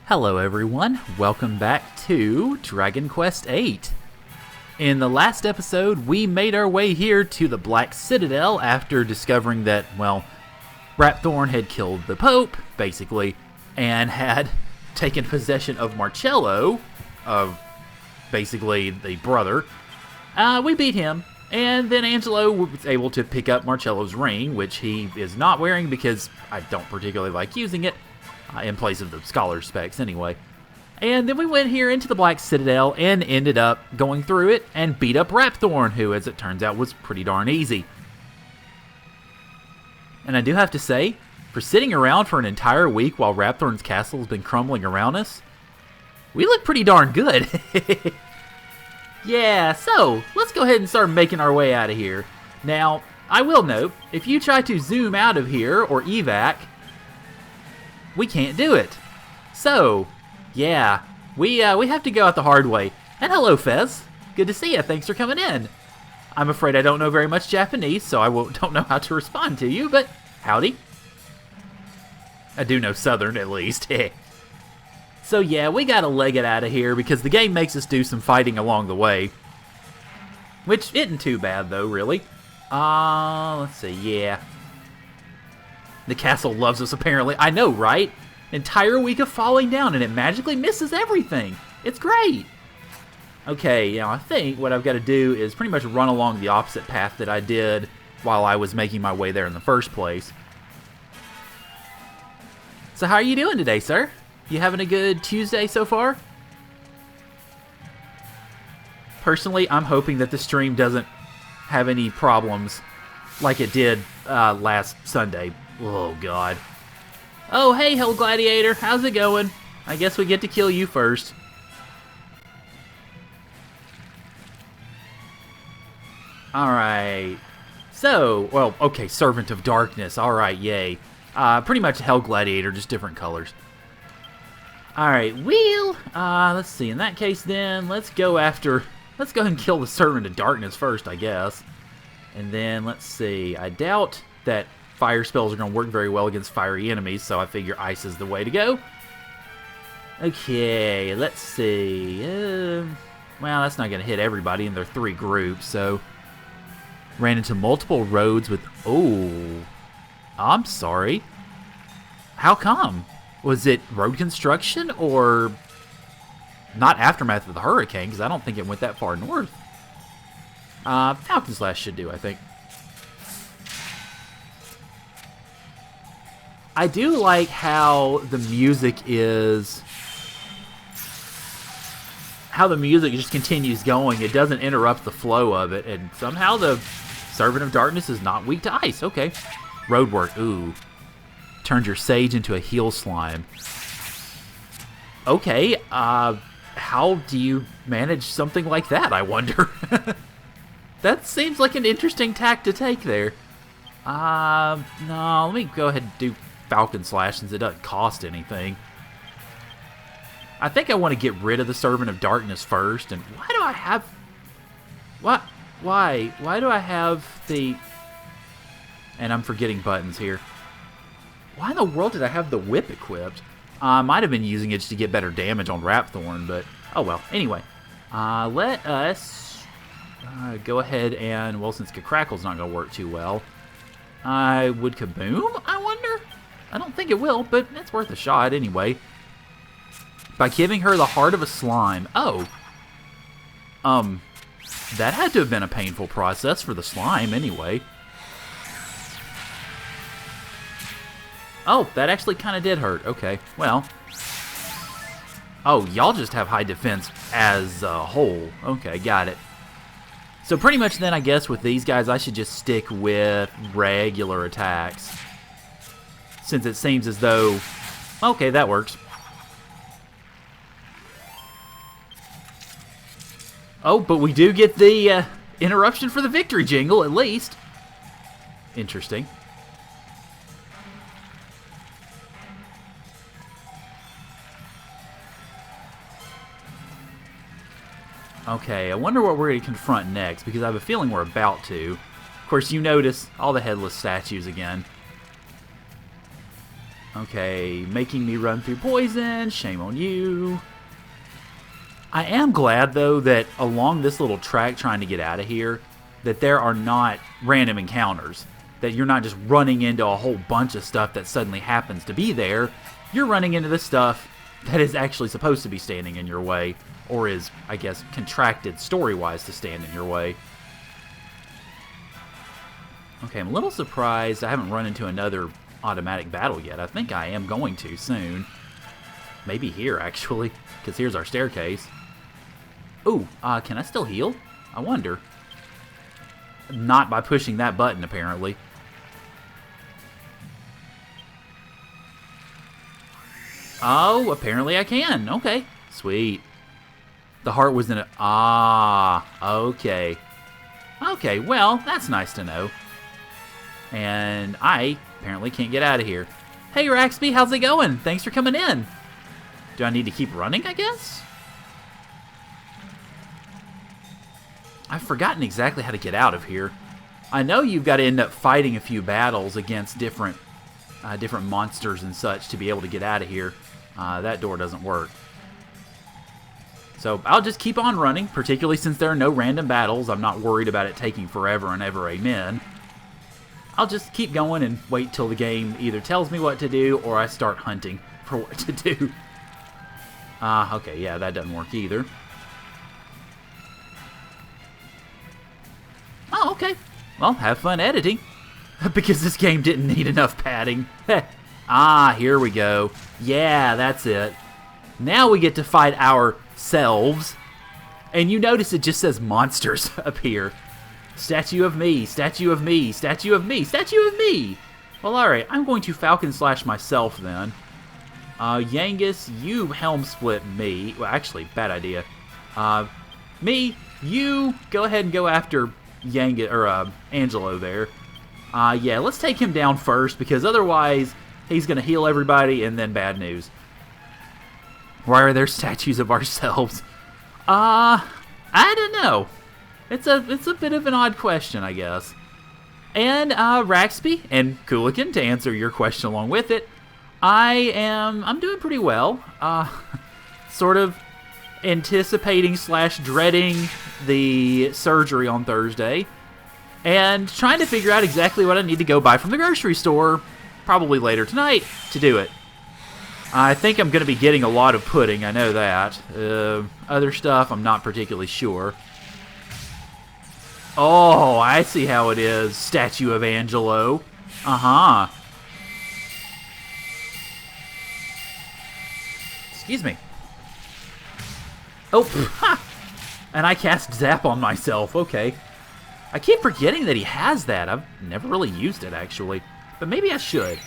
Hello everyone, welcome back to Dragon Quest VIII. In the last episode, we made our way here to the Black Citadel after discovering that, well, Rapthorn had killed the Pope, basically, and had taken possession of Marcello, of basically the brother. We beat him, and then Angelo was able to pick up Marcello's ring, which he is not wearing because I don't particularly like using it. In place of the scholar specs, anyway. And then we went here into the Black Citadel and ended up going through it and beat up Rapthorn, who, as it turns out, was pretty darn easy. And I do have to say, for sitting around for an entire week while Rapthorn's castle has been crumbling around us, we look pretty darn good. Yeah, so let's go ahead and start making our way out of here. Now, I will note, if you try to zoom out of here or evac, we can't do it. So, yeah, we have to go out the hard way. And hello, Fez. Good to see you. Thanks for coming in. I'm afraid I don't know very much Japanese, so I don't know how to respond to you, but howdy. I do know Southern, at least. So yeah, we gotta leg it out of here because the game makes us do some fighting along the way. Which isn't too bad, though, really. Let's see, yeah. The castle loves us, apparently. I know, right? Entire week of falling down, and it magically misses everything. It's great. Okay, now I think what I've got to do is pretty much run along the opposite path that I did while I was making my way there in the first place. So how are you doing today, sir? You having a good Tuesday so far? Personally, I'm hoping that the stream doesn't have any problems like it did last Sunday. Oh, God. Oh, hey, Hell Gladiator. How's it going? I guess we get to kill you first. Alright. So, well, okay, Servant of Darkness. Alright, yay. Pretty much Hell Gladiator, just different colors. Alright, let's see. In that case, then, let's go ahead and kill the Servant of Darkness first, I guess. And then, let's see. I doubt that fire spells are going to work very well against fiery enemies, so I figure ice is the way to go. Okay, let's see. Well, that's not going to hit everybody, and there are 3 groups, so... Ran into multiple roads with... Oh, I'm sorry. How come? Was it road construction, or... Not aftermath of the hurricane, because I don't think it went that far north. Falcon Slash should do, I think. I do like how the music is... How the music just continues going. It doesn't interrupt the flow of it. And somehow the Servant of Darkness is not weak to ice. Okay. Roadwork. Ooh. Turns your Sage into a heal slime. Okay. How do you manage something like that, I wonder? That seems like an interesting tack to take there. No, let me go ahead and do Falcon Slash since it doesn't cost anything. I think I want to get rid of the Servant of Darkness first. And why do I have... What? Why? Why do I have the... And I'm forgetting buttons here. Why in the world did I have the whip equipped? I might have been using it just to get better damage on Rapthorn, but... Oh well. Anyway. Let us... go ahead and... Well, since Crackle's not going to work too well... would Kaboom, I wonder? I don't think it will, but it's worth a shot anyway. By giving her the heart of a slime. Oh. That had to have been a painful process for the slime anyway. Oh, that actually kind of did hurt. Okay, well. Oh, y'all just have high defense as a whole. Okay, got it. So pretty much then, I guess, with these guys, I should just stick with regular attacks. Since it seems as though... Okay, that works. Oh, but we do get the interruption for the victory jingle, at least. Interesting. Okay, I wonder what we're going to confront next, because I have a feeling we're about to. Of course, you notice all the headless statues again. Okay, making me run through poison. Shame on you. I am glad, though, that along this little track trying to get out of here, that there are not random encounters. That you're not just running into a whole bunch of stuff that suddenly happens to be there. You're running into the stuff that is actually supposed to be standing in your way, or is, I guess, contracted story-wise to stand in your way. Okay, I'm a little surprised I haven't run into another automatic battle yet. I think I am going to soon. Maybe here, actually, because here's our staircase. Ooh, can I still heal? I wonder. Not by pushing that button, apparently. Oh, apparently I can. Okay, sweet. The heart was in it. Ah, okay. Okay, well, that's nice to know. And I apparently can't get out of here. Hey, Raxby, how's it going? Thanks for coming in. Do I need to keep running, I guess? I've forgotten exactly how to get out of here. I know you've got to end up fighting a few battles against different monsters and such to be able to get out of here. That door doesn't work. So I'll just keep on running, particularly since there are no random battles. I'm not worried about it taking forever and ever, amen. I'll just keep going and wait till the game either tells me what to do or I start hunting for what to do. Okay, yeah, that doesn't work either. Oh, okay. Well, have fun editing. Because this game didn't need enough padding. Here we go. Yeah, that's it. Now we get to fight ourselves. And you notice it just says monsters up here. Statue of me, statue of me, statue of me, statue of me! Well, alright, I'm going to Falcon Slash myself then. Yangus, you Helm Split me. Well, actually, bad idea. Me, you go ahead and go after Angelo there. Yeah, let's take him down first, because otherwise he's going to heal everybody, and then bad news. Why are there statues of ourselves? I don't know. It's a bit of an odd question, I guess. And Raxby and Coolican, to answer your question along with it, I'm doing pretty well. Sort of anticipating / dreading the surgery on Thursday, and trying to figure out exactly what I need to go buy from the grocery store, probably later tonight, to do it. I think I'm going to be getting a lot of pudding, I know that. Other stuff, I'm not particularly sure. Oh, I see how it is. Statue of Angelo. Uh-huh. Excuse me. Oh, ha! And I cast Zap on myself. Okay. I keep forgetting that he has that. I've never really used it, actually. But maybe I should.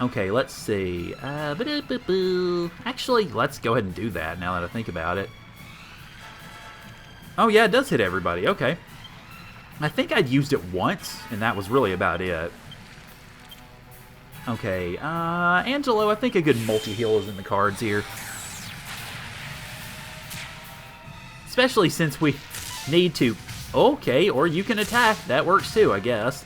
Okay, let's see. Actually, let's go ahead and do that now that I think about it. Oh, yeah, it does hit everybody. Okay. I think I'd used it once, and that was really about it. Okay, Angelo, I think a good multi-heal is in the cards here. Especially since we need to... Okay, or you can attack. That works too, I guess.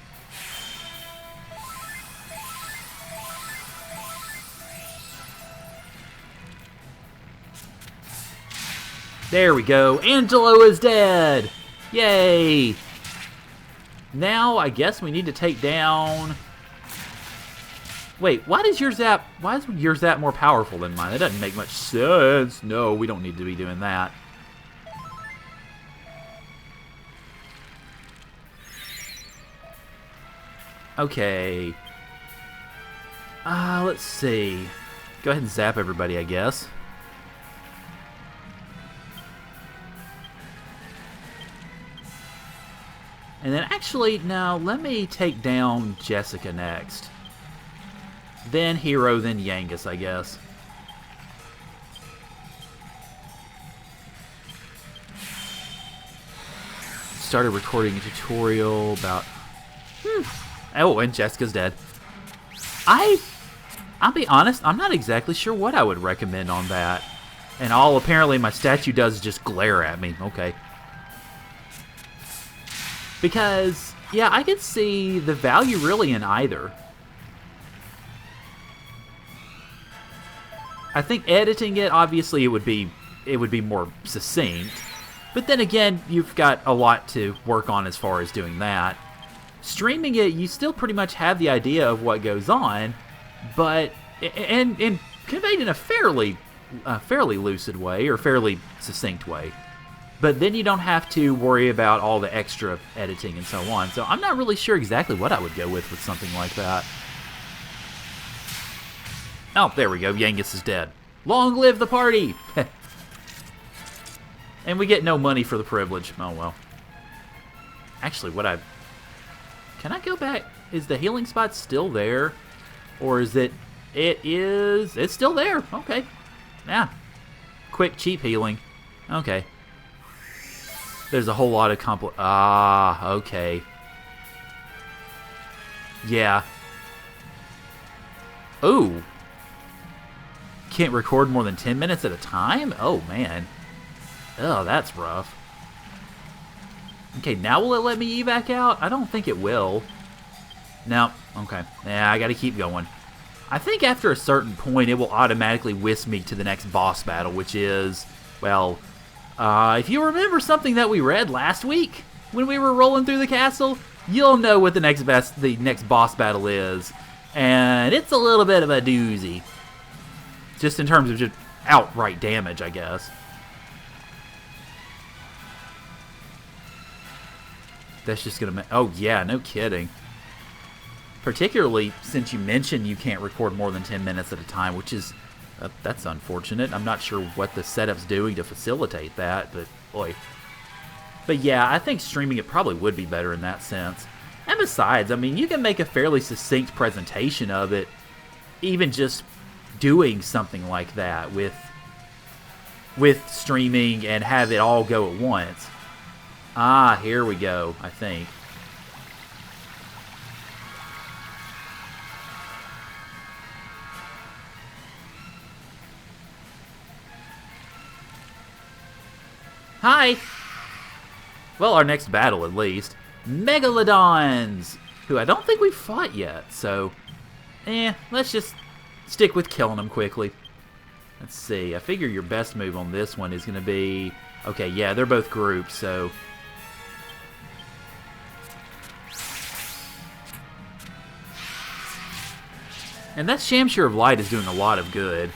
There we go. Angelo is dead! Yay! Now, I guess we need to take down... Wait, why is your Zap more powerful than mine? That doesn't make much sense. No, we don't need to be doing that. Okay. Let's see. Go ahead and zap everybody, I guess. And then actually, now let me take down Jessica next. Then Hero, then Yangus, I guess. Started recording a tutorial about... Oh, and Jessica's dead. I'll be honest, I'm not exactly sure what I would recommend on that. And all apparently my statue does is just glare at me. Okay. Because, yeah, I could see the value really in either. I think editing it, obviously, it would be more succinct. But then again, you've got a lot to work on as far as doing that. Streaming it, you still pretty much have the idea of what goes on, but and conveyed in a fairly lucid way, or fairly succinct way. But then you don't have to worry about all the extra editing and so on. So I'm not really sure exactly what I would go with something like that. Oh, there we go. Yangus is dead. Long live the party! And we get no money for the privilege. Oh, well. Actually, can I go back? Is the healing spot still there? Or is it... It's still there. Okay. Yeah. Quick, cheap healing. Okay. There's a whole lot of okay. Yeah. Ooh. Can't record more than 10 minutes at a time? Oh, man. Oh, that's rough. Okay, now will it let me evac out? I don't think it will. No. Okay. Yeah, I gotta keep going. I think after a certain point, it will automatically whisk me to the next boss battle, which is, well, if you remember something that we read last week when we were rolling through the castle, you'll know what the next boss battle is. And it's a little bit of a doozy. Just in terms of just outright damage, I guess. That's just gonna... Oh, yeah, no kidding. Particularly since you mentioned you can't record more than 10 minutes at a time, which is... that's unfortunate. I'm not sure what the setup's doing to facilitate that, but boy. But yeah, I think streaming it probably would be better in that sense. And besides, I mean, you can make a fairly succinct presentation of it, even just doing something like that with streaming and have it all go at once. Ah, here we go, I think. Hi! Well, our next battle, at least. Megalodons! Who I don't think we've fought yet, so... let's just stick with killing them quickly. Let's see, I figure your best move on this one is going to be... Okay, yeah, they're both groups, so... And that Shamshire of Light is doing a lot of good.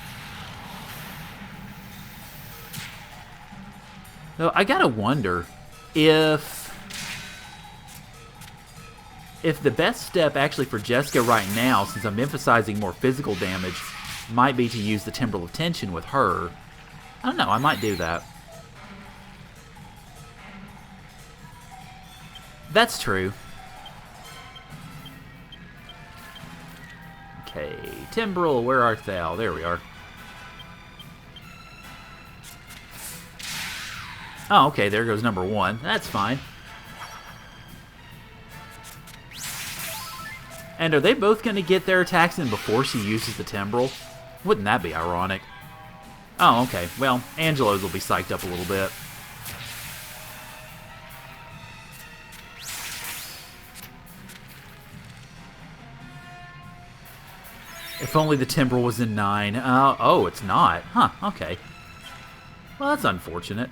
Though I gotta wonder if the best step actually for Jessica right now, since I'm emphasizing more physical damage, might be to use the Timbrel of Tension with her. I don't know, I might do that. That's true. Okay, Timbrel, where art thou? There we are. Oh, okay, there goes number one. That's fine. And are they both going to get their attacks in before she uses the Timbrel? Wouldn't that be ironic? Oh, okay. Well, Angelo's will be psyched up a little bit. If only the Timbrel was in 9. Oh, it's not. Huh, okay. Well, that's unfortunate.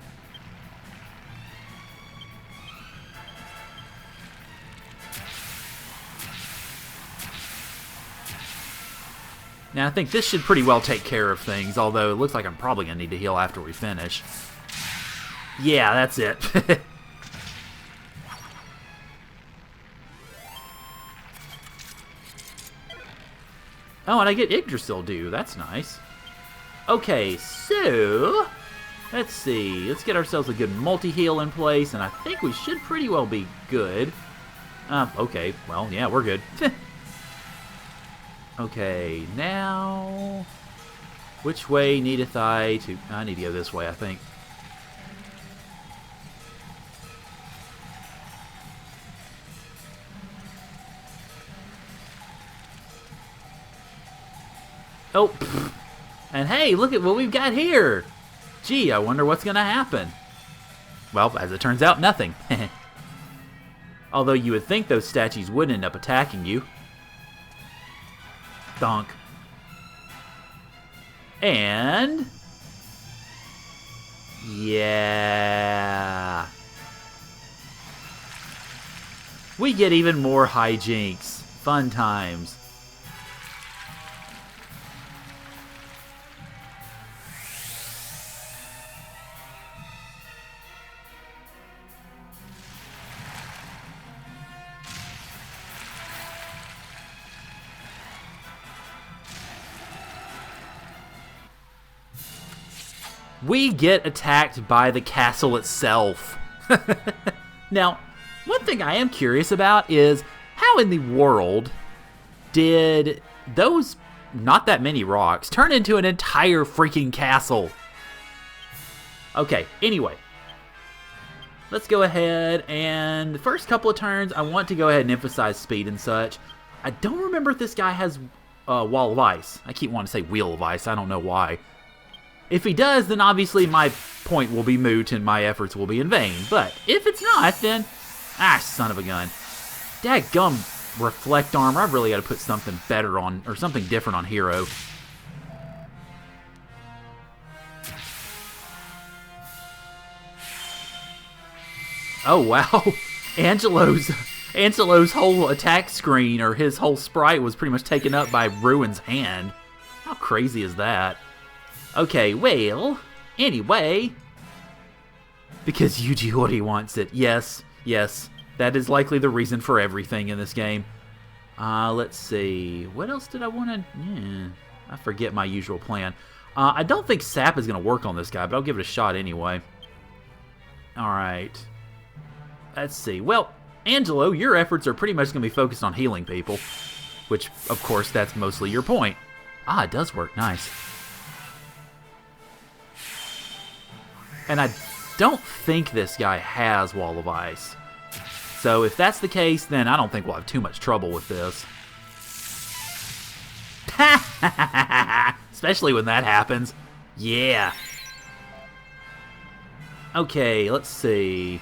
Now, I think this should pretty well take care of things, although it looks like I'm probably going to need to heal after we finish. Yeah, that's it. Oh, and I get Yggdrasil due. That's nice. Okay, so... Let's see. Let's get ourselves a good multi-heal in place, and I think we should pretty well be good. Okay. Well, yeah, we're good. Okay, now... Which way needeth I to... I need to go this way, I think. Oh, and hey, look at what we've got here. Gee, I wonder what's going to happen. Well, as it turns out, nothing. Although you would think those statues would end up attacking you. Donk. And... yeah... we get even more hijinks. Fun times. We get attacked by the castle itself. Now, one thing I am curious about is how in the world did those not that many rocks turn into an entire freaking castle? Okay, anyway. Let's go ahead and the first couple of turns, I want to go ahead and emphasize speed and such. I don't remember if this guy has Wall of Ice. I keep wanting to say Wheel of Ice. I don't know why. If he does, then obviously my point will be moot and my efforts will be in vain. But if it's not, then... ah, son of a gun. Dadgum reflect armor. I've really got to put something better on, or something different on Hero. Oh, wow. Angelo's whole attack screen, or his whole sprite, was pretty much taken up by Ruin's hand. How crazy is that? Okay, well, anyway. Because Yuji Horii wants it. Yes, yes. That is likely the reason for everything in this game. Let's see. What else did I want to... yeah, I forget my usual plan. I don't think Sap is going to work on this guy, but I'll give it a shot anyway. Alright. Let's see. Well, Angelo, your efforts are pretty much going to be focused on healing people. Which, of course, that's mostly your point. Ah, it does work. Nice. And I don't think this guy has Wall of Ice. So if that's the case, then I don't think we'll have too much trouble with this. Especially when that happens. Yeah. Okay, let's see.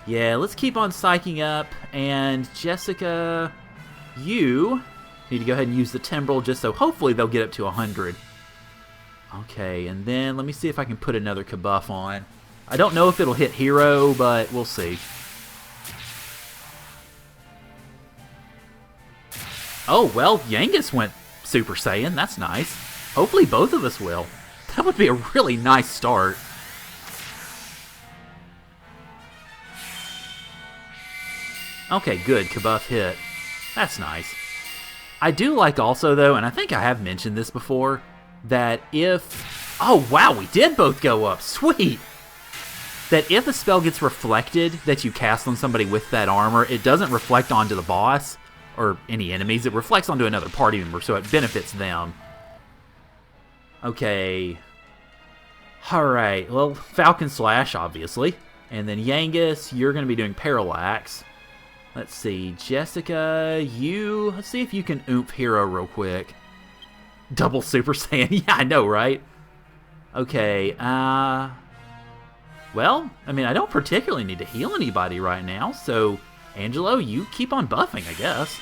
Yeah, let's keep on psyching up. And Jessica, you need to go ahead and use the Timbrel just so hopefully they'll get up to 100. Okay, and then let me see if I can put another Kabuff on. I don't know if it'll hit Hero, but we'll see. Oh, well, Yangus went Super Saiyan. That's nice. Hopefully both of us will. That would be a really nice start. Okay, good. Kabuff hit. That's nice. I do like also, though, and I think I have mentioned this before, that if... oh, wow, we did both go up. Sweet! That if a spell gets reflected that you cast on somebody with that armor, it doesn't reflect onto the boss or any enemies. It reflects onto another party member, so it benefits them. Okay. Alright, well, Falcon Slash, obviously. And then Yangus, you're going to be doing Parallax. Let's see, Jessica, you... let's see if you can oomph Hero real quick. Double Super Saiyan. Yeah, I know, right? Okay, well, I mean, I don't particularly need to heal anybody right now, so... Angelo, you keep on buffing, I guess.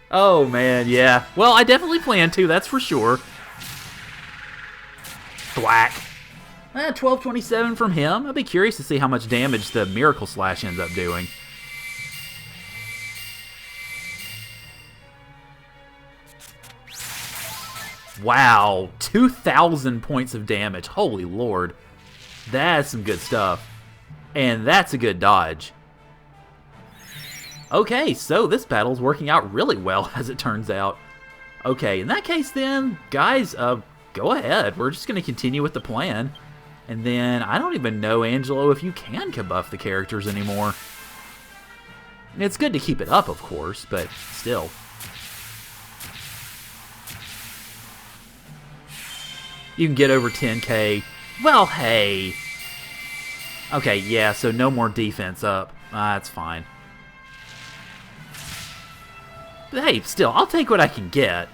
Oh, man, yeah. Well, I definitely plan to, that's for sure. Thwack. 1227 from him. I'd be curious to see how much damage the Miracle Slash ends up doing. Wow, 2,000 points of damage. Holy lord. That's some good stuff. And that's a good dodge. Okay, so this battle's working out really well, as it turns out. Okay, in that case then, guys, go ahead. We're just going to continue with the plan. And then, I don't even know, Angelo, if you can Kabuff the characters anymore. It's good to keep it up, of course, but still. You can get over 10k. Well, hey. Okay, yeah, so no more defense up. That's fine. But hey, still, I'll take what I can get.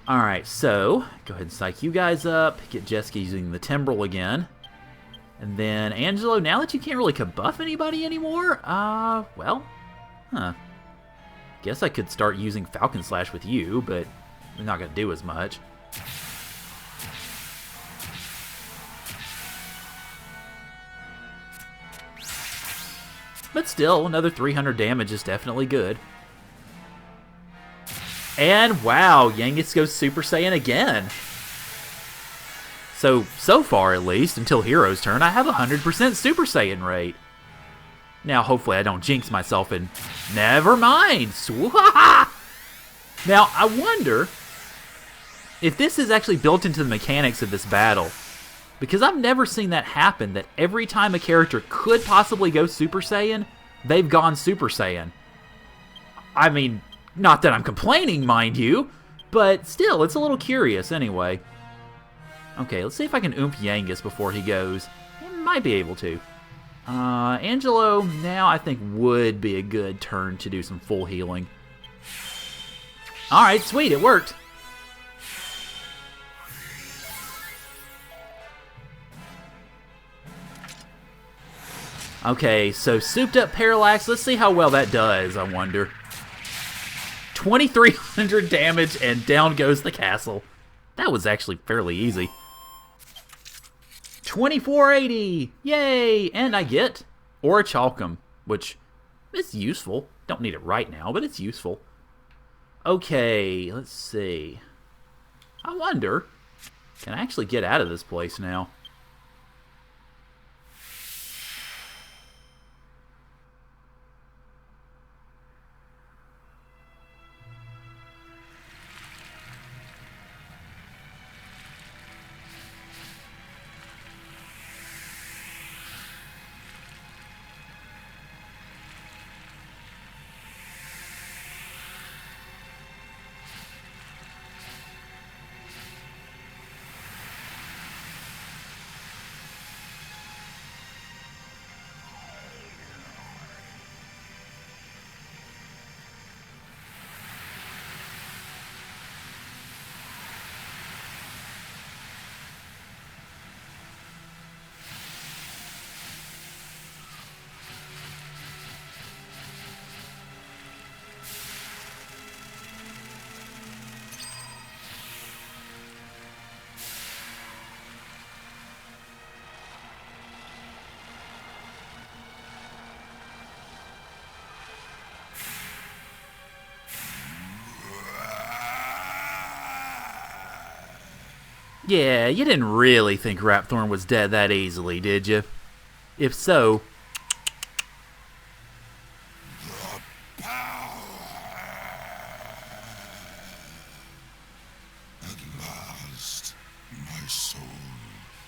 Alright, so, go ahead and psych you guys up. Get Jessica using the Timbrel again. And then, Angelo, now that you can't really Kabuff anybody anymore, well, huh. Guess I could start using Falcon Slash with you, but I'm not going to do as much. But still, another 300 damage is definitely good. And wow, Yangus goes Super Saiyan again. So far at least, until Hero's turn, I have 100% Super Saiyan rate. Now, hopefully I don't jinx myself and... Never mind! Swaha! Now, I wonder if this is actually built into the mechanics of this battle. Because I've never seen that happen, that every time a character could possibly go Super Saiyan, they've gone Super Saiyan. I mean, not that I'm complaining, mind you, but still, it's a little curious anyway. Okay, let's see if I can oomph Yangus before he goes. I might be able to. Angelo, now I think would be a good turn to do some full healing. Alright, sweet, it worked. Okay, so souped up Parallax, let's see how well that does, I wonder. 2,300 damage and down goes the castle. That was actually fairly easy. 2480! Yay! And I get Orichalcum, which is useful. Don't need it right now, but it's useful. Okay, let's see. I wonder, can I actually get out of this place now? Yeah, you didn't really think Rapthorn was dead that easily, did you? If so... At last, my soul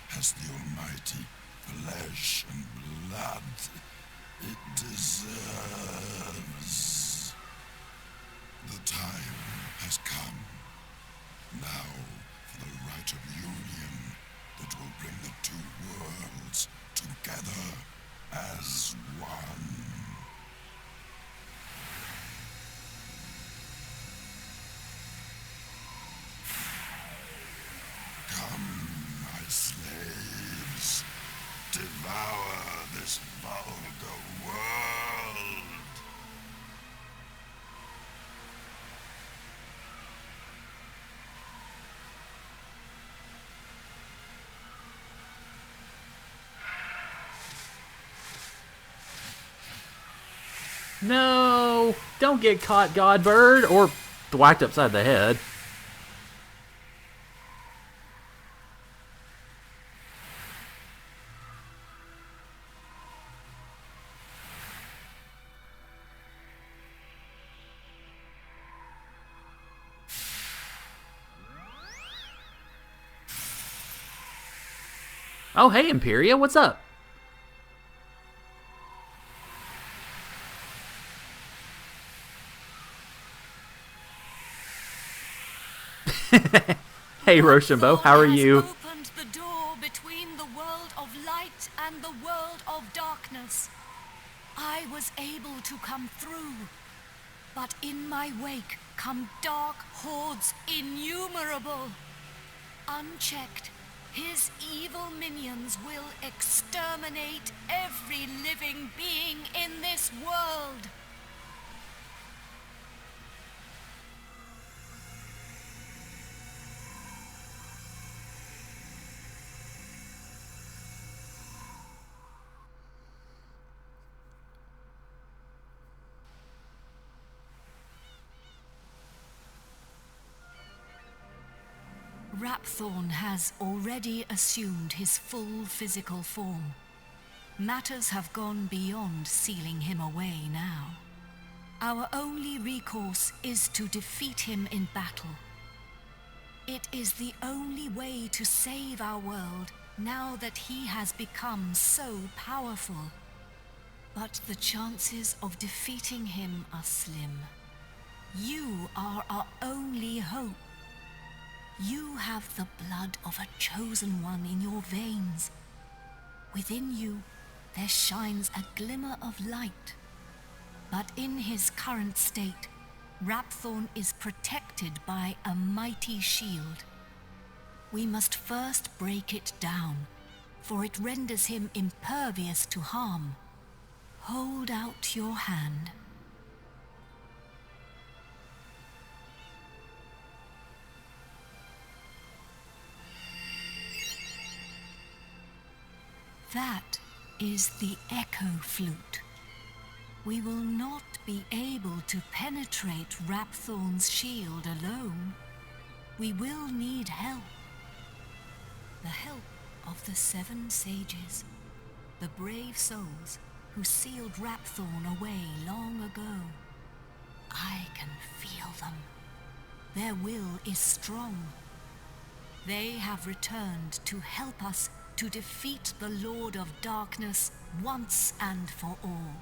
has the almighty flesh and blood it deserves. The time has come. Now, for the right of union that will bring the two worlds together as one. Come, my slaves, devour this vulgar world. No! Don't get caught, Godbird! Or whacked upside the head. Oh, hey, Imperia, what's up? Hey, Rochambeau, how are you? Opened the door between the world of light and the world of darkness. I was able to come through, but in my wake come dark hordes innumerable. Unchecked, his evil minions will exterminate every living being in this world. Rapthorn has already assumed his full physical form. Matters have gone beyond sealing him away now. Our only recourse is to defeat him in battle. It is the only way to save our world now that he has become so powerful. But the chances of defeating him are slim. You are our only hope. You have the blood of a chosen one in your veins. Within you, there shines a glimmer of light. But in his current state, Rapthorn is protected by a mighty shield. We must first break it down, for it renders him impervious to harm. Hold out your hand. That is the Echo Flute. We will not be able to penetrate Rapthorn's shield alone. We will need help. The help of the 7 sages, the brave souls who sealed Rapthorn away long ago. I can feel them. Their will is strong. They have returned to help us to defeat the Lord of Darkness once and for all.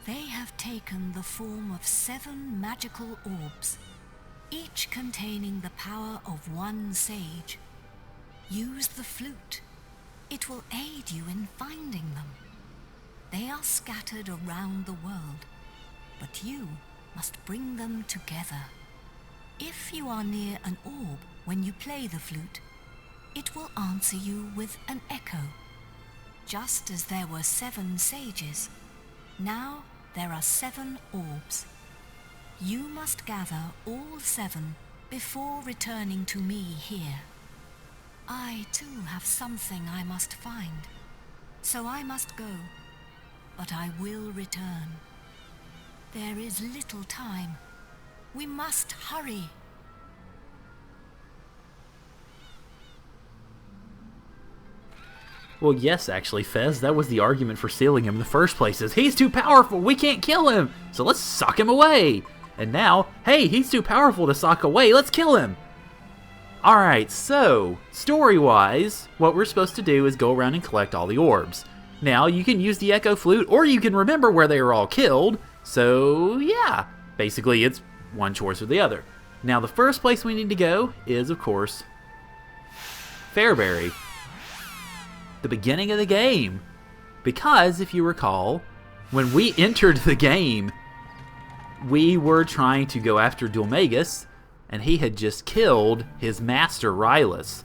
They have taken the form of 7 magical orbs, each containing the power of 1 sage. Use the flute. It will aid you in finding them. They are scattered around the world, but you must bring them together. If you are near an orb when you play the flute, it will answer you with an echo. Just as there were 7 sages, now there are 7 orbs. You must gather all 7 before returning to me here. I too have something I must find, so I must go, but I will return. There is little time. We must hurry. Well, yes, actually, Fez, that was the argument for sealing him in the first place, is he's too powerful, we can't kill him, so let's sock him away. And now, hey, he's too powerful to sock away, let's kill him. Alright, so, story-wise, what we're supposed to do is go around and collect all the orbs. Now, you can use the Echo Flute, or you can remember where they were all killed, so yeah, basically it's one choice or the other. Now, the first place we need to go is, of course, Fairbury. The beginning of the game, because if you recall, when we entered the game, we were trying to go after Dulmagus, and he had just killed his master Rylus.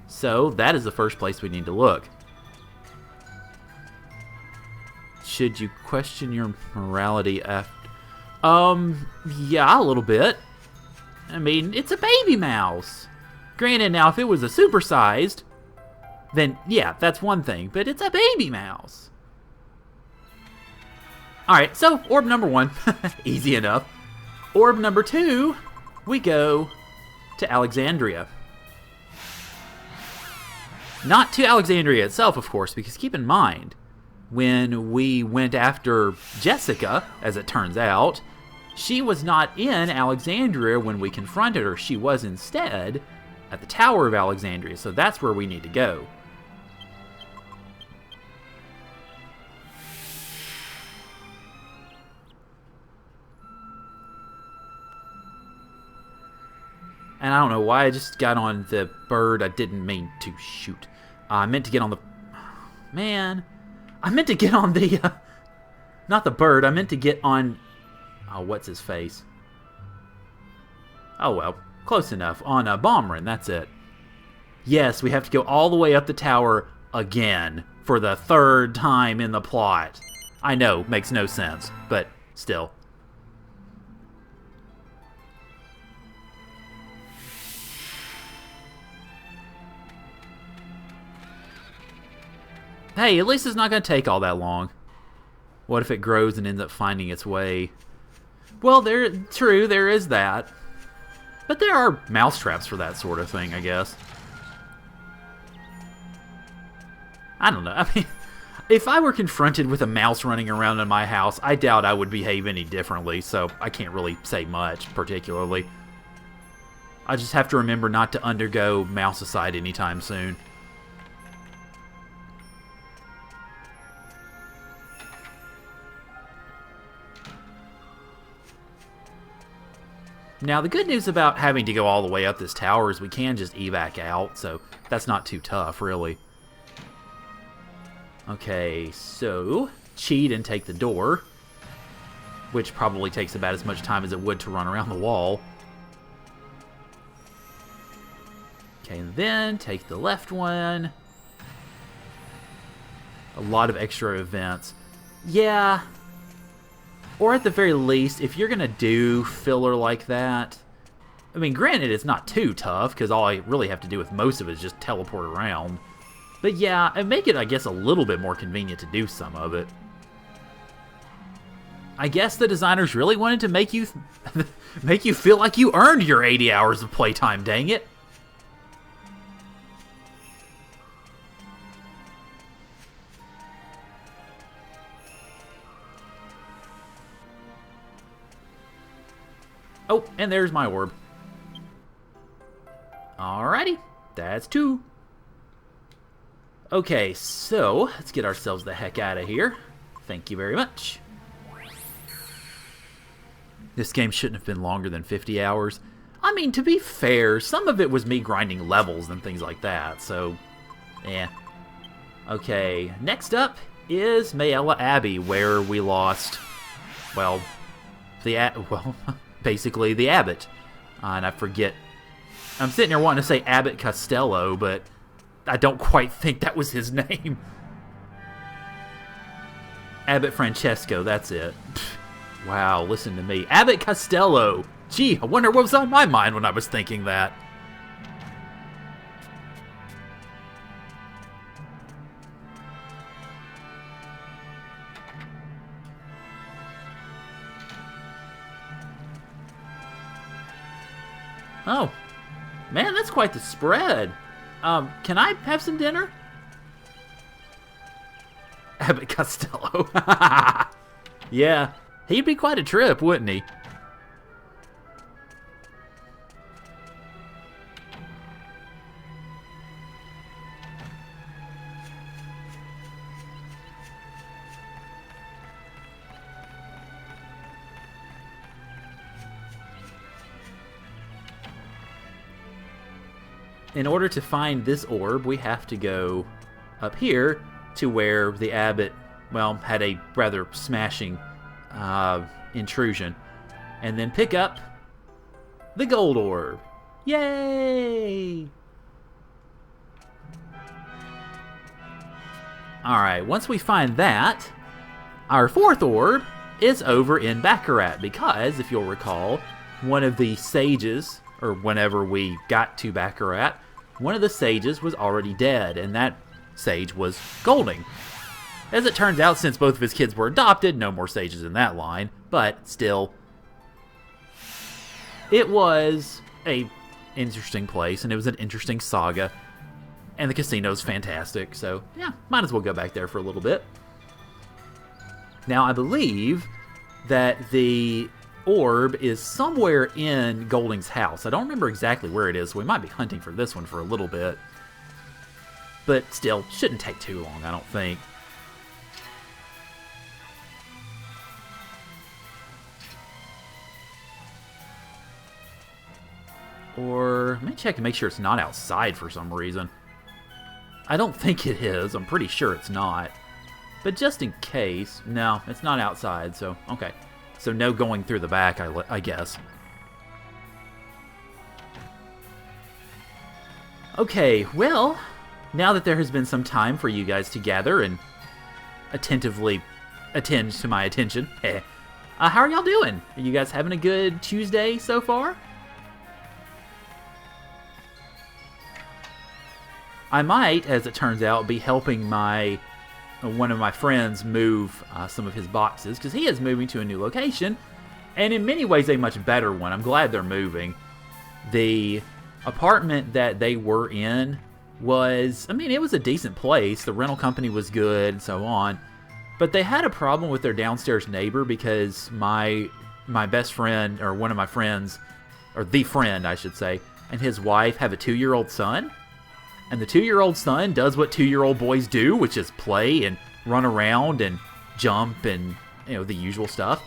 So that is the first place we need to look. Should you question your morality after? Yeah, a little bit. I mean, it's a baby mouse. Granted, now if it was a supersized, then yeah, that's one thing, but it's a baby mouse. Alright, so orb number 1, easy enough. Orb number 2, we go to Alexandria. Not to Alexandria itself, of course, because keep in mind, when we went after Jessica, as it turns out, she was not in Alexandria when we confronted her. She was instead at the Tower of Alexandria, so that's where we need to go. And I don't know why I just got on the bird. I didn't mean to shoot. I meant to get on the... Man. I meant to get on the... not the bird. I meant to get on... Oh, what's his face? Oh, well. Close enough. On Bomberin, that's it. Yes, we have to go all the way up the tower again for the 3rd time in the plot. I know, makes no sense, but still. Hey, at least it's not going to take all that long. What if it grows and ends up finding its way? Well, true, there is that. But there are mouse traps for that sort of thing, I guess. I don't know. I mean, if I were confronted with a mouse running around in my house, I doubt I would behave any differently, so I can't really say much, particularly. I just have to remember not to undergo mousicide anytime soon. Now, the good news about having to go all the way up this tower is we can just evac out, so that's not too tough, really. Okay, so cheat and take the door, which probably takes about as much time as it would to run around the wall. Okay, and then take the left one. A lot of extra events. Yeah. Or at the very least, if you're going to do filler like that, I mean, granted, it's not too tough, because all I really have to do with most of it is just teleport around. But yeah, and make it, I guess, a little bit more convenient to do some of it. I guess the designers really wanted to make you make you feel like you earned your 80 hours of playtime, dang it. Oh, and there's my orb. Alrighty, that's 2. Okay, so let's get ourselves the heck out of here. Thank you very much. This game shouldn't have been longer than 50 hours. I mean, to be fair, some of it was me grinding levels and things like that, so, eh. Okay, next up is Mayella Abbey, where we lost, well, basically the abbot. And I forget, I'm sitting here wanting to say Abbot Costello, but I don't quite think that was his name. Abbot Francesco, that's it. Wow, listen to me. Abbot Costello! Gee, I wonder what was on my mind when I was thinking that. Oh, man, that's quite the spread. Can I have some dinner? Abbot Costello. Yeah, he'd be quite a trip, wouldn't he? In order to find this orb, we have to go up here to where the abbot, well, had a rather smashing intrusion. And then pick up the gold orb. Yay! Alright, once we find that, our 4th orb is over in Baccarat, because, if you'll recall, one of the sages, or whenever we got to Baccarat, one of the sages was already dead, and that sage was Golding. As it turns out, since both of his kids were adopted, no more sages in that line, but still, it was a interesting place, and it was an interesting saga, and the casino's fantastic, so yeah, might as well go back there for a little bit. Now, I believe that the orb is somewhere in Golding's house. I don't remember exactly where it is, so we might be hunting for this one for a little bit. But still, shouldn't take too long, I don't think. Or, let me check and make sure it's not outside for some reason. I don't think it is. I'm pretty sure it's not. But just in case, no, it's not outside, so okay. So no going through the back, I guess. Okay, well, now that there has been some time for you guys to gather and attentively attend to my attention, how are y'all doing? Are you guys having a good Tuesday so far? I might, as it turns out, be helping one of my friends move some of his boxes, because he is moving to a new location, and in many ways a much better one. I'm glad they're moving. The apartment that they were in was, I mean, it was a decent place. The rental company was good and so on. But they had a problem with their downstairs neighbor because my best friend, or one of my friends, or the friend, I should say, and his wife have a 2-year-old son. And the 2-year-old son does what 2-year-old boys do, which is play and run around and jump and, the usual stuff.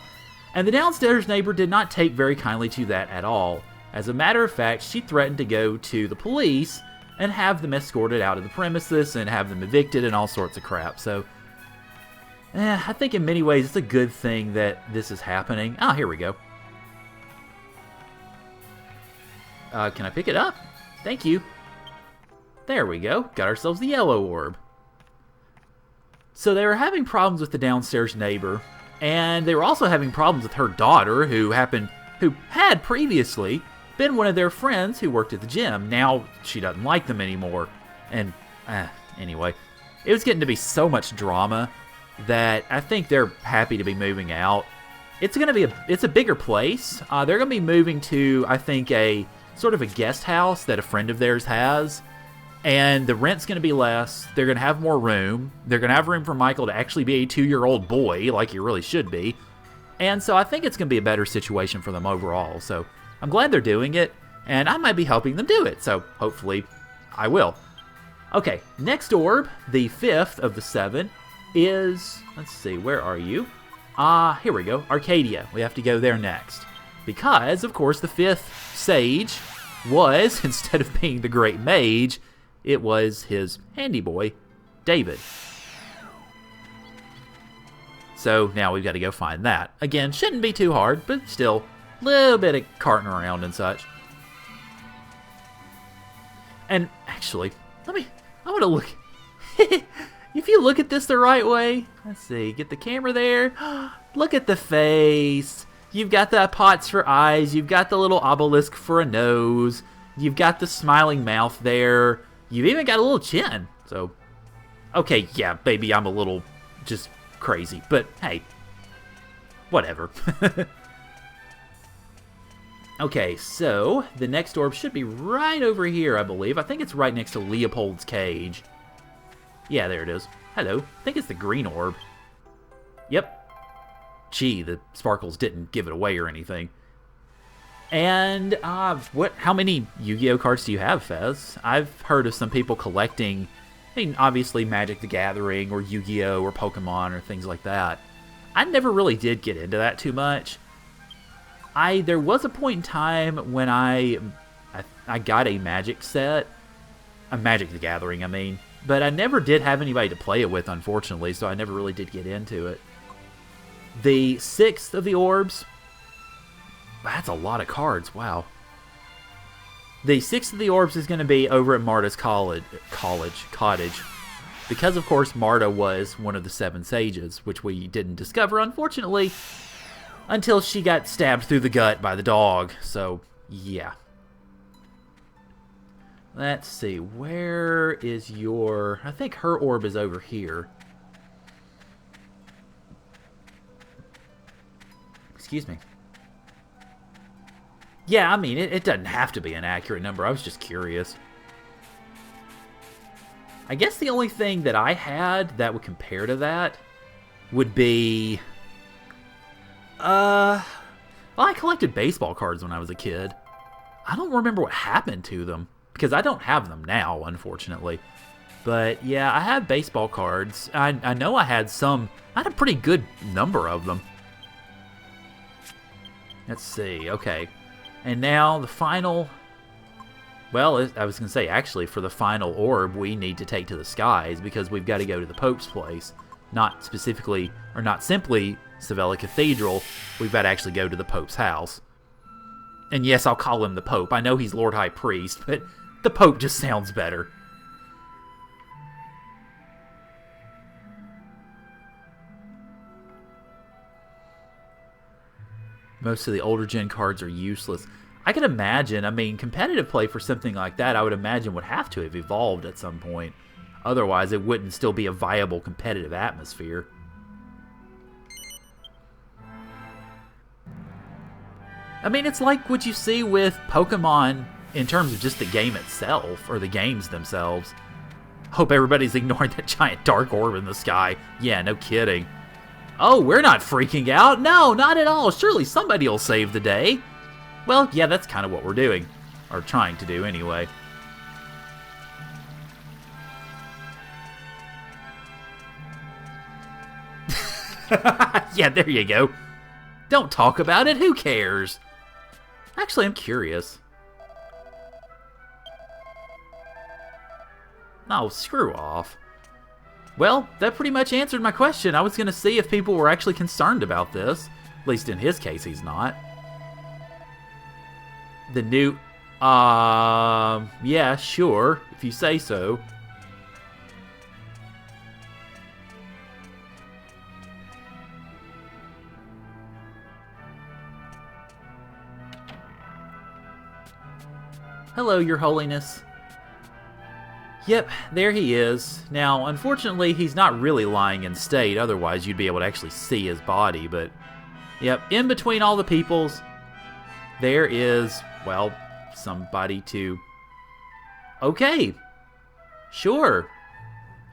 And the downstairs neighbor did not take very kindly to that at all. As a matter of fact, she threatened to go to the police and have them escorted out of the premises and have them evicted and all sorts of crap. So, I think in many ways it's a good thing that this is happening. Oh, here we go. Can I pick it up? Thank you. There we go. Got ourselves the yellow orb. So they were having problems with the downstairs neighbor, and they were also having problems with her daughter, who had previously been one of their friends who worked at the gym. Now she doesn't like them anymore. And anyway, it was getting to be so much drama that I think they're happy to be moving out. It's a bigger place. They're going to be moving to, I think, a sort of a guest house that a friend of theirs has. And the rent's going to be less. They're going to have more room. They're going to have room for Michael to actually be a 2-year-old boy, like he really should be. And so I think it's going to be a better situation for them overall. So I'm glad they're doing it, and I might be helping them do it. So hopefully I will. Okay, next orb, the 5th of the 7, is, let's see, where are you? Here we go, Arcadia. We have to go there next. Because, of course, the 5th sage was, instead of being the great mage, it was his handy boy, David. So now we've got to go find that. Again, shouldn't be too hard, but still, a little bit of carting around and such. And actually, I want to look. If you look at this the right way, let's see, get the camera there. Look at the face. You've got the pots for eyes. You've got the little obelisk for a nose. You've got the smiling mouth there. You've even got a little chin. So, okay, yeah, baby, I'm a little just crazy. But, hey, whatever. Okay, so the next orb should be right over here, I believe. I think it's right next to Leopold's cage. Yeah, there it is. Hello. I think it's the green orb. Yep. Gee, the sparkles didn't give it away or anything. And, how many Yu-Gi-Oh cards do you have, Fez? I've heard of some people collecting, obviously Magic the Gathering or Yu-Gi-Oh or Pokemon or things like that. I never really did get into that too much. There was a point in time when I got a Magic set. A Magic the Gathering, I mean. But I never did have anybody to play it with, unfortunately, so I never really did get into it. The 6th of the orbs. That's a lot of cards, wow. The 6th of the orbs is going to be over at Marta's cottage. Because, of course, Marta was one of the 7 sages, which we didn't discover, unfortunately, until she got stabbed through the gut by the dog. So, yeah. Let's see, where is your... I think her orb is over here. Excuse me. Yeah, I mean, it doesn't have to be an accurate number. I was just curious. I guess the only thing that I had that would compare to that would be... well, I collected baseball cards when I was a kid. I don't remember what happened to them, because I don't have them now, unfortunately. But, yeah, I have baseball cards. I know I had some... I had a pretty good number of them. Let's see, okay. And now the final... Well, I was going to say, actually, for the final orb, we need to take to the skies, because we've got to go to the Pope's place. Not specifically, or not simply Sevilla Cathedral. We've got to actually go to the Pope's house. And yes, I'll call him the Pope. I know he's Lord High Priest, but the Pope just sounds better. Most of the older gen cards are useless. I can imagine, I mean, competitive play for something like that, I would imagine would have to have evolved at some point. Otherwise, it wouldn't still be a viable competitive atmosphere. I mean, it's like what you see with Pokemon in terms of just the game itself, or the games themselves. Hope everybody's ignoring that giant dark orb in the sky. Yeah, no kidding. Oh, we're not freaking out. No, not at all. Surely somebody will save the day. Well, yeah, that's kind of what we're doing. Or trying to do, anyway. Yeah, there you go. Don't talk about it. Who cares? Actually, I'm curious. Oh, screw off. Well, that pretty much answered my question. I was going to see if people were actually concerned about this. At least in his case, he's not. The new... yeah, sure, if you say so. Hello, Your Holiness. Yep, there he is. Now, unfortunately, he's not really lying in state, otherwise you'd be able to actually see his body, but... Yep, in between all the peoples, there is, well, somebody to... Okay, sure.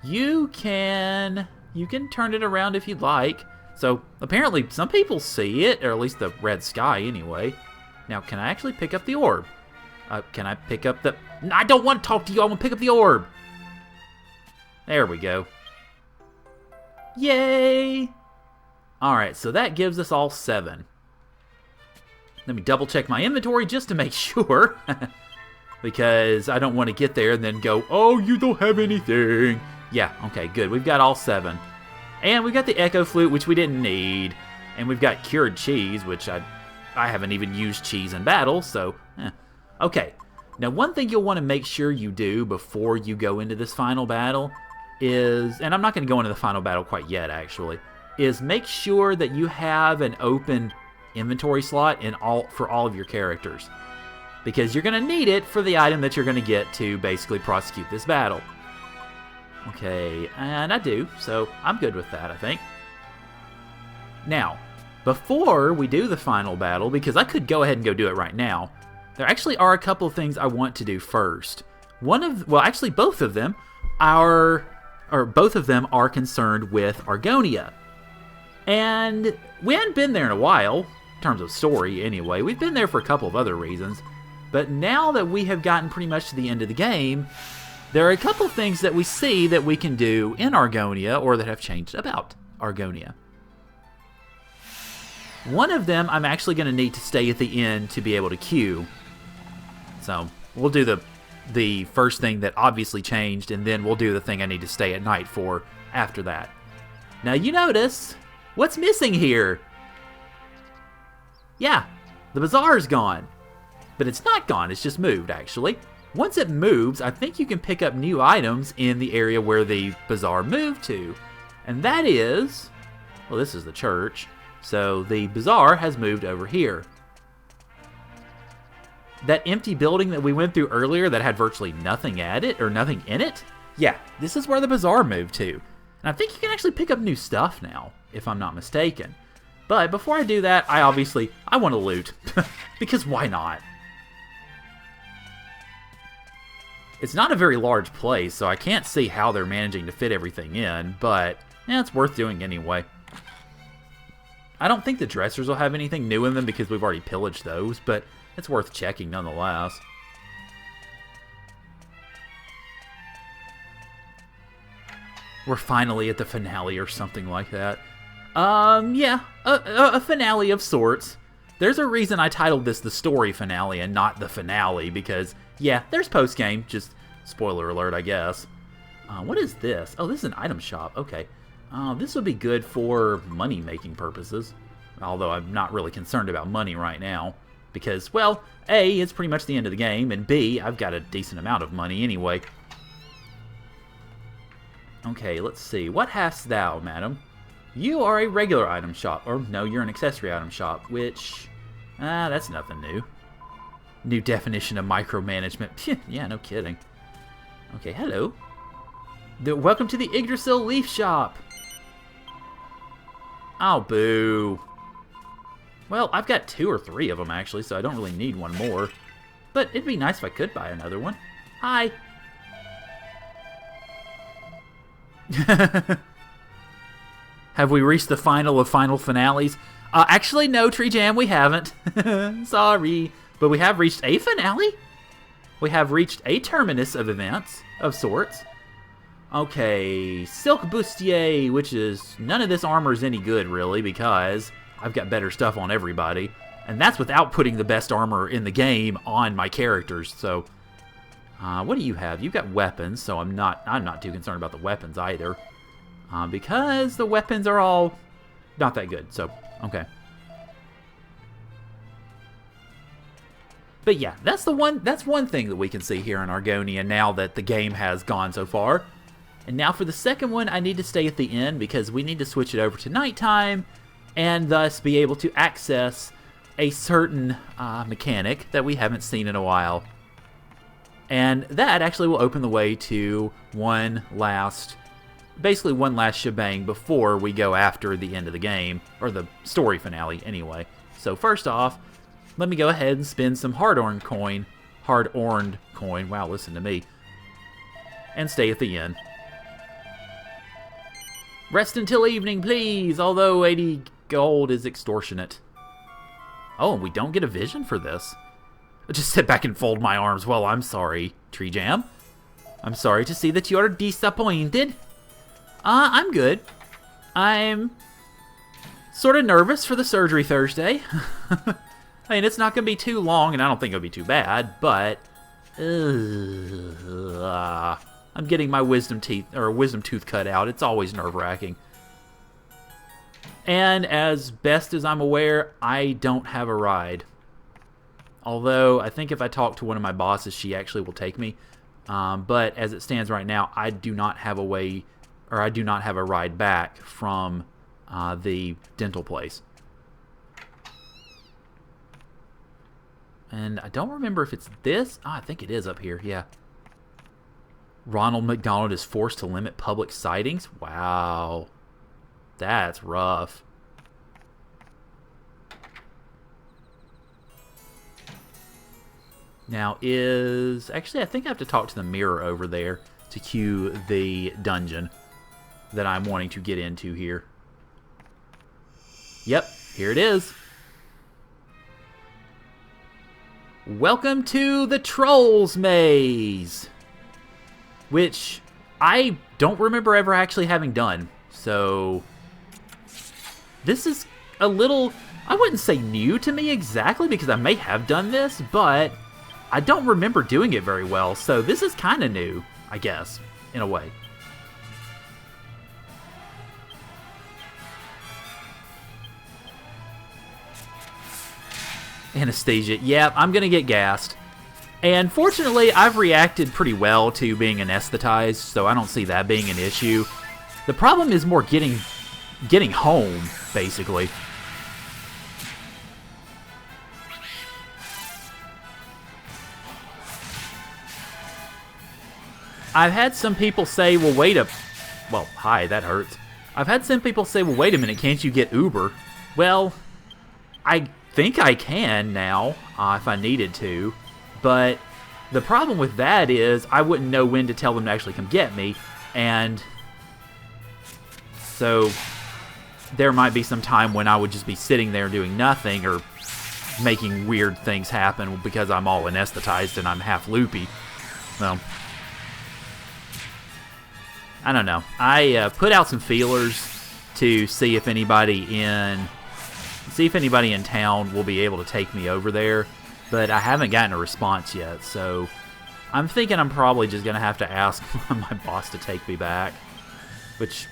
You can turn it around if you'd like. So, apparently, some people see it, or at least the red sky anyway. Now, can I actually pick up the orb? Can I pick up the... I don't want to talk to you. I want to pick up the orb. There we go. Yay! Alright, so that gives us all 7. Let me double check my inventory just to make sure. Because I don't want to get there and then go, oh, you don't have anything. Yeah, okay, good. We've got all 7. And we've got the Echo Flute, which we didn't need. And we've got Cured Cheese, which I haven't even used cheese in battle, so... Okay, now one thing you'll want to make sure you do before you go into this final battle is, and I'm not going to go into the final battle quite yet actually, is make sure that you have an open inventory slot for all of your characters. Because you're going to need it for the item that you're going to get to basically prosecute this battle. Okay, and I do, so I'm good with that, I think. Now, before we do the final battle, because I could go ahead and go do it right now, there actually are a couple of things I want to do first. Actually both of them are concerned with Argonia. And we hadn't been there in a while, in terms of story anyway. We've been there for a couple of other reasons. But now that we have gotten pretty much to the end of the game, there are a couple of things that we see that we can do in Argonia, or that have changed about Argonia. One of them I'm actually going to need to stay at the end to be able to queue. So we'll do the first thing that obviously changed, and then we'll do the thing I need to stay at night for after that. Now you notice, what's missing here? Yeah, the bazaar's gone. But it's not gone, it's just moved actually. Once it moves, I think you can pick up new items in the area where the bazaar moved to. And that is, well, this is the church. So the bazaar has moved over here. That empty building that we went through earlier that had virtually nothing at it, or nothing in it, yeah, this is where the bazaar moved to. And I think you can actually pick up new stuff now, if I'm not mistaken. But before I do that, I want to loot. Because why not? It's not a very large place, so I can't see how they're managing to fit everything in, but it's worth doing anyway. I don't think the dressers will have anything new in them because we've already pillaged those, but it's worth checking nonetheless. We're finally at the finale or something like that. Yeah, a finale of sorts. There's a reason I titled this the story finale and not the finale, because, yeah, there's post-game, just spoiler alert, I guess. What is this? Oh, this is an item shop, okay. This would be good for money-making purposes, although I'm not really concerned about money right now, because, well, A, it's pretty much the end of the game, and B, I've got a decent amount of money anyway. Okay, let's see. What hast thou, madam? You are a regular item shop, or no, you're an accessory item shop, which, that's nothing new. New definition of micromanagement. Yeah, no kidding. Okay, hello. Welcome to the Yggdrasil Leaf Shop. Oh, boo. Well, I've got 2 or 3 of them, actually, so I don't really need one more. But it'd be nice if I could buy another one. Hi! Have we reached the final of final finales? Actually, no, Tree Jam, we haven't. Sorry. But we have reached a finale. We have reached a terminus of events, of sorts. Okay, Silk Bustier, which is... None of this armor is any good, really, because I've got better stuff on everybody. And that's without putting the best armor in the game on my characters, so... what do you have? You've got weapons, so I'm not too concerned about the weapons either. Because the weapons are all not that good, so, okay. But yeah, that's one thing that we can see here in Argonia now that the game has gone so far. And now for the second one, I need to stay at the end because we need to switch it over to nighttime and thus be able to access a certain mechanic that we haven't seen in a while. And that actually will open the way to basically one last shebang before we go after the end of the game, or the story finale anyway. So first off, let me go ahead and spend some hard-earned coin, wow, listen to me, and stay at the end. Rest until evening, please, although 80 gold is extortionate. Oh, and we don't get a vision for this. I'll just sit back and fold my arms. Well, I'm sorry, Tree Jam. I'm sorry to see that you are disappointed. I'm good. I'm sort of nervous for the surgery Thursday. I mean, it's not going to be too long, and I don't think it'll be too bad, but... I'm getting my wisdom tooth cut out. It's always nerve-wracking. And as best as I'm aware, I don't have a ride. Although, I think if I talk to one of my bosses, she actually will take me. But as it stands right now, I do not have a way, or I do not have a ride back from the dental place. And I don't remember if it's this. I think it is up here, yeah. Ronald McDonald is forced to limit public sightings? Wow. That's rough. Now actually, I think I have to talk to the mirror over there to cue the dungeon that I'm wanting to get into here. Yep, here it is. Welcome to the Trolls Maze, which I don't remember ever actually having done. So this is a little, I wouldn't say new to me exactly because I may have done this, but I don't remember doing it very well. So this is kind of new, I guess, in a way. Anesthesia. Yeah, I'm going to get gassed. And fortunately, I've reacted pretty well to being anesthetized, so I don't see that being an issue. The problem is more getting home, basically. I've had some people say, well, well, hi, that hurts. I've had some people say, well, wait a minute, can't you get Uber? Well, I think I can now, if I needed to, but the problem with that is I wouldn't know when to tell them to actually come get me, and so there might be some time when I would just be sitting there doing nothing or making weird things happen because I'm all anesthetized and I'm half loopy. Well, I don't know. I put out some feelers to see if anybody in town will be able to take me over there, but I haven't gotten a response yet, so I'm thinking I'm probably just going to have to ask my boss to take me back, which,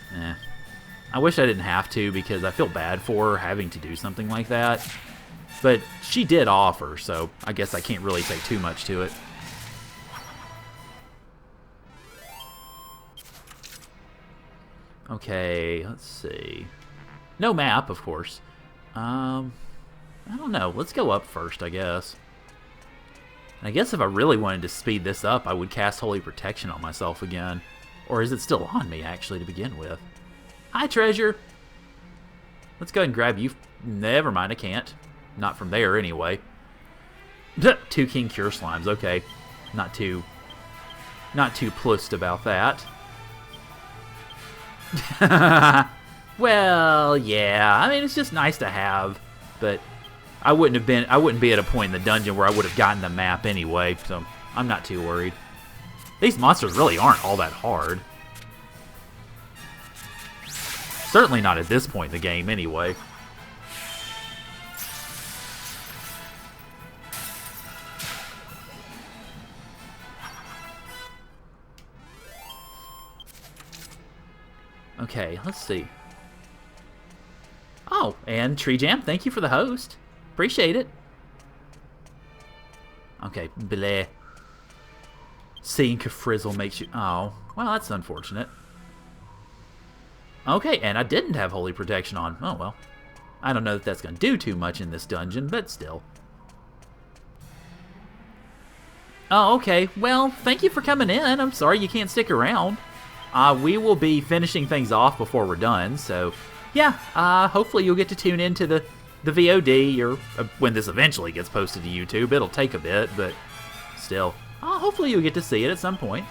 I wish I didn't have to because I feel bad for her having to do something like that, but she did offer, so I guess I can't really say too much to it. Okay, let's see. No map, of course. I don't know. Let's go up first, I guess. And I guess if I really wanted to speed this up, I would cast Holy Protection on myself again. Or is it still on me, actually, to begin with? Hi, treasure! Let's go ahead and grab you. Never mind, I can't. Not from there, anyway. 2 King Cure Slimes, okay. Not too plussed about that. Well, yeah, I mean, it's just nice to have, but I wouldn't be at a point in the dungeon where I would have gotten the map anyway, so I'm not too worried. These monsters really aren't all that hard. Certainly not at this point in the game, anyway. Okay, let's see. Oh, and Tree Jam, thank you for the host. Appreciate it. Okay, bleh. Seeing Kafrizzle makes you... Oh, well, that's unfortunate. Okay, and I didn't have Holy Protection on. Oh, well. I don't know that that's going to do too much in this dungeon, but still. Oh, okay. Well, thank you for coming in. I'm sorry you can't stick around. We will be finishing things off before we're done, so... Yeah, hopefully you'll get to tune into the VOD, or when this eventually gets posted to YouTube. It'll take a bit, but still. Hopefully you'll get to see it at some point.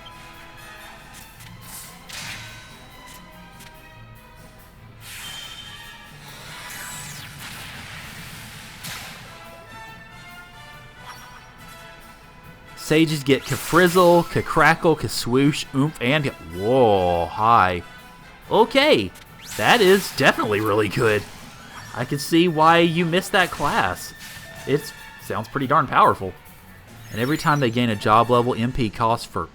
Sages get Kafrizzle, Crackle, Swoosh, Oomph, and... Whoa, hi. Okay, that is definitely really good. I can see why you missed that class. It sounds pretty darn powerful. And every time they gain a job level, MP costs for...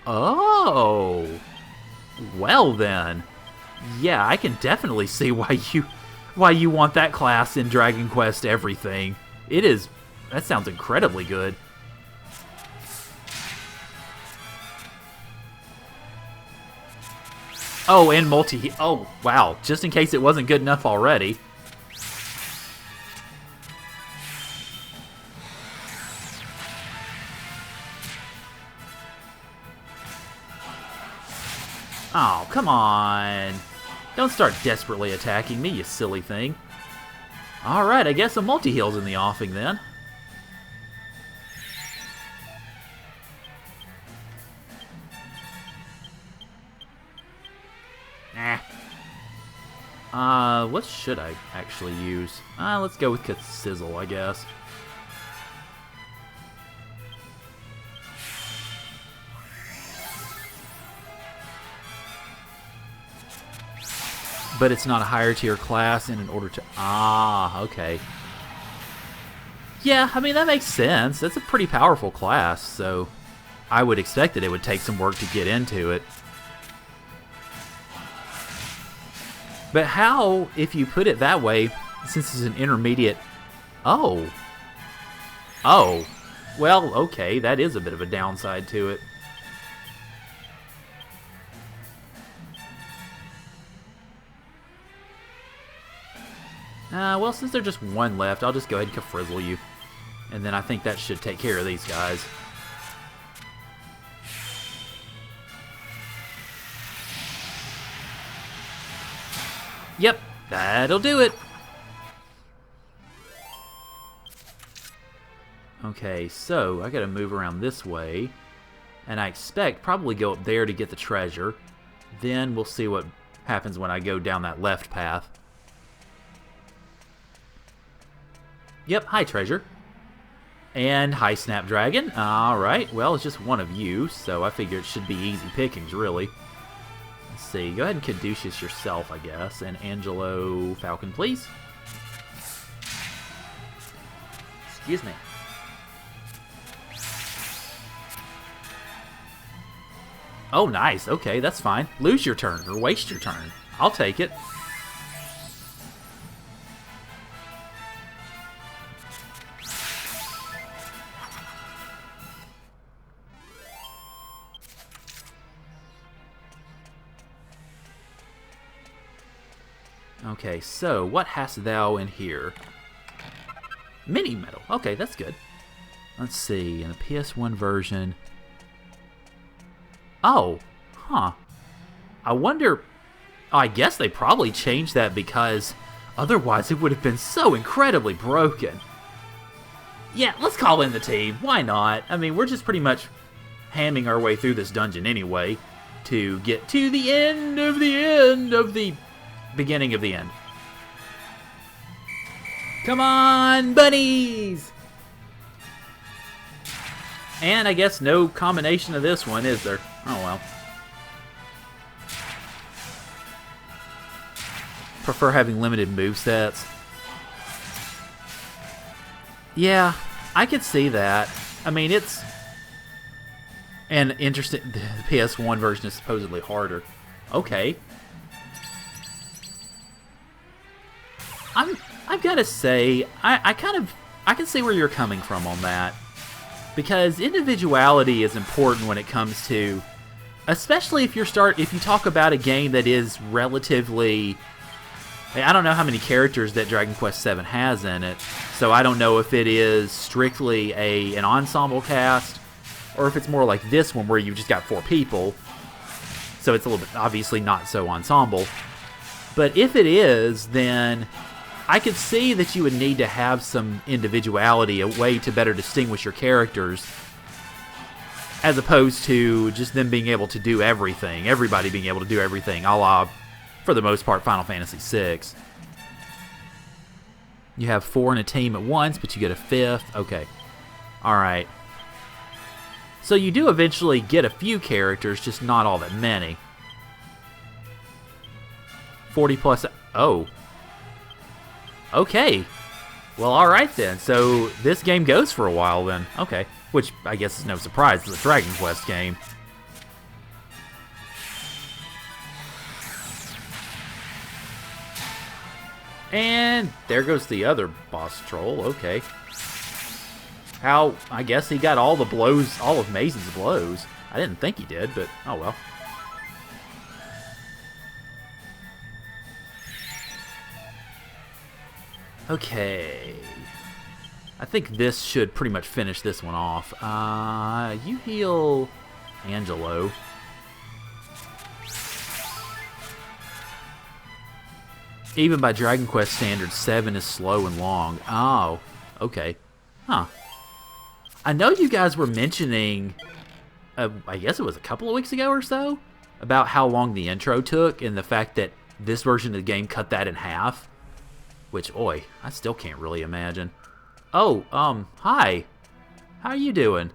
Oh! Well then. Yeah, I can definitely see why you want that class in Dragon Quest everything. It is... That sounds incredibly good. Oh, and multi... Oh, wow. Just in case it wasn't good enough already. Oh, come on. Don't start desperately attacking me, you silly thing. Alright, I guess a multi-heal's in the offing then. What should I actually use? Let's go with Sizzle, I guess. But it's not a higher tier class, and in order to... okay. Yeah, I mean, that makes sense. That's a pretty powerful class, so I would expect that it would take some work to get into it. But how, if you put it that way, since it's an intermediate... Oh. Oh. Well, okay, that is a bit of a downside to it. Well, since there's just one left, I'll just go ahead and Kafrizzle you. And then I think that should take care of these guys. Yep, that'll do it. Okay, so I gotta move around this way. And I expect probably go up there to get the treasure. Then we'll see what happens when I go down that left path. Yep, hi treasure. And hi Snapdragon. Alright, well it's just one of you, so I figure it should be easy pickings really. Let's see, go ahead and Caduceus yourself, I guess. And Angelo Falcon, please. Excuse me. Oh, nice. Okay, that's fine. Lose your turn, or waste your turn. I'll take it. Okay, so what hast thou in here? Mini medal. Okay, that's good. Let's see, in the PS1 version... Oh, huh. I wonder... I guess they probably changed that because Otherwise, it would have been so incredibly broken. Yeah, let's call in the team. Why not? I mean, we're just pretty much hamming our way through this dungeon anyway to get to the end of the beginning of the end. Come on, bunnies! And I guess no combination of this one, is there? Oh well. Prefer having limited movesets. Yeah, I could see that. I mean, it's an interesting. The PS1 version is supposedly harder. Okay. I've got to say, I can see where you're coming from on that, because individuality is important when it comes to, especially if you talk about a game that is relatively. I don't know how many characters that Dragon Quest VII has in it, so I don't know if it is strictly an ensemble cast, or if it's more like this one where you've just got 4 people, so it's a little bit obviously not so ensemble. But if it is, then I could see that you would need to have some individuality, a way to better distinguish your characters, as opposed to just them being able to do everything, everybody being able to do everything, a la, for the most part, Final Fantasy VI. You have 4 in a team at once, but you get a 5th. Okay. Alright. So you do eventually get a few characters, just not all that many. 40 plus... Oh. Okay. Well, alright then. So this game goes for a while then. Okay. Which I guess is no surprise. It's a Dragon Quest game. And there goes the other boss troll. Okay. I guess he got all the blows, all of Mason's blows. I didn't think he did, but oh well. Okay. I think this should pretty much finish this one off. You heal Angelo. Even by Dragon Quest standards, 7 is slow and long. Oh, okay. Huh. I know you guys were mentioning, I guess it was a couple of weeks ago or so, about how long the intro took and the fact that this version of the game cut that in half. Which, oi, I still can't really imagine. Oh, hi. How are you doing?